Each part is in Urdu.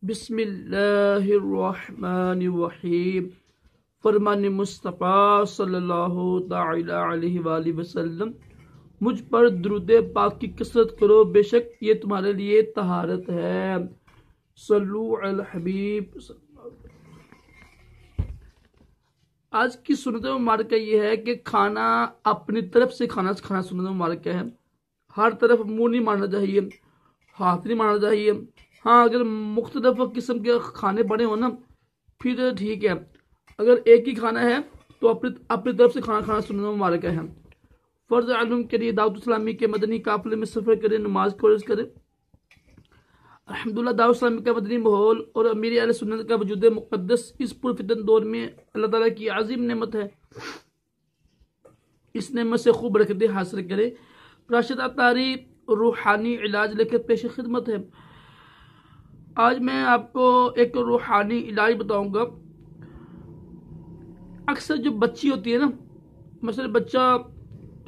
بسم اللہ الرحمن الرحیم۔ فرمان مصطفیٰ صلی اللہ تعالی علیہ وآلہ وسلم، مجھ پر درود پاک کی کثرت کرو، بے شک یہ تمہارے لیے طہارت ہے۔ صلو علی الحبیب۔ آج کی سنت مبارکہ یہ ہے کہ کھانا اپنی طرف سے کھانا سنت مبارکہ ہے۔ ہر طرف منہ نہیں مارنا چاہیے، ہاتھ نہیں مارنا چاہیے۔ ہاں اگر مختلف قسم کے کھانے پڑے ہوں نا پھر ٹھیک ہے، اگر ایک ہی کھانا ہے تو اپنی طرف سے کھانا سنت مبارکہ ہے۔ فرض علم کے لیے دعوت اسلامی کے مدنی قافلے میں سفر کرے، نماز کو عرض کرے۔ الحمدللہ دعوت اسلامی کا مدنی ماحول اور امیر اہل سنت کا وجود مقدس اس پرفتن دور میں اللہ تعالیٰ کی عظیم نعمت ہے۔ اس نعمت سے خوب برکتیں حاصل کرے۔ راشد اطاری روحانی علاج لے کر پیش خدمت ہے۔ آج میں آپ کو ایک روحانی علاج بتاؤں گا۔ اکثر جو بچی ہوتی ہے نا، مثلا بچہ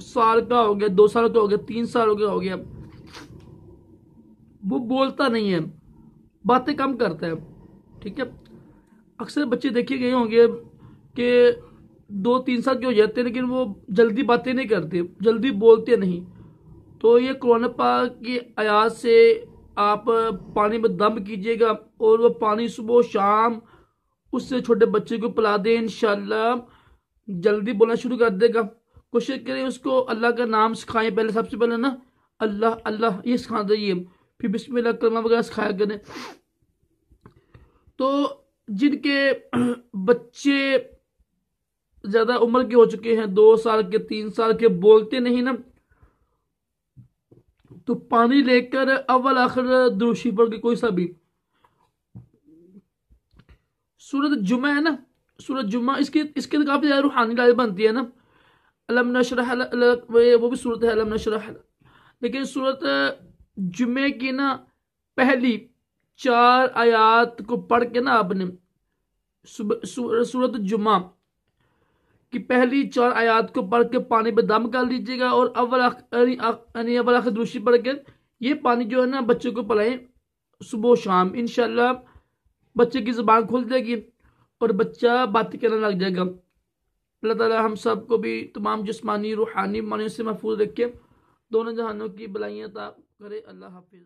سال کا ہو گیا، 2 سال کا ہو گیا، 3 سال ہو گیا، وہ بولتا نہیں ہے، باتیں کم کرتا ہے، ٹھیک ہے۔ اکثر بچے دیکھے گئے ہوں گے کہ 2-3 سال کے ہو جاتے ہیں لیکن وہ جلدی باتیں نہیں کرتے، جلدی بولتے نہیں۔ تو یہ قرآن پاک کی آیات سے آپ پانی میں دم کیجئے گا اور وہ پانی صبح و شام اس سے چھوٹے بچے کو پلا دیں، انشاءاللہ جلدی بولنا شروع کر دے گا۔ کوشش کریں اس کو اللہ کا نام سکھائیں، پہلے سب سے پہلے نا اللہ اللہ یہ سکھا دئیے، پھر بسم اللہ کلمہ وغیرہ سکھایا کریں۔ تو جن کے بچے زیادہ عمر کے ہو چکے ہیں، 2 سال کے 3 سال کے، بولتے نہیں نا، تو پانی لے کر اول آخر دروشی پڑھ کے کوئی سا بھی سورت جمعہ ہے نا، سورت جمعہ اس کے کافی زیادہ روحانی علاج بنتی ہے نا۔ الم نشرح وہ بھی سورت ہے الم نشرح، لیکن سورت جمعہ کی نا پہلی 4 آیات کو پڑھ کے نا آپ نے سورت جمعہ کی پہلی 4 آیات کو پڑھ کے پانی پہ دم کر لیجیے گا اور اول آخر دروشی پڑھ کے یہ پانی جو ہے نا بچے کو پلائیں صبح و شام، انشاءاللہ بچے کی زبان کھل جائے گی اور بچہ باتیں کرنے لگ جائے گا۔ اللہ تعالی ہم سب کو بھی تمام جسمانی روحانی بیماریوں سے محفوظ رکھے، دونوں جہانوں کی بلائیاں عطا کرے۔ اللہ حافظ۔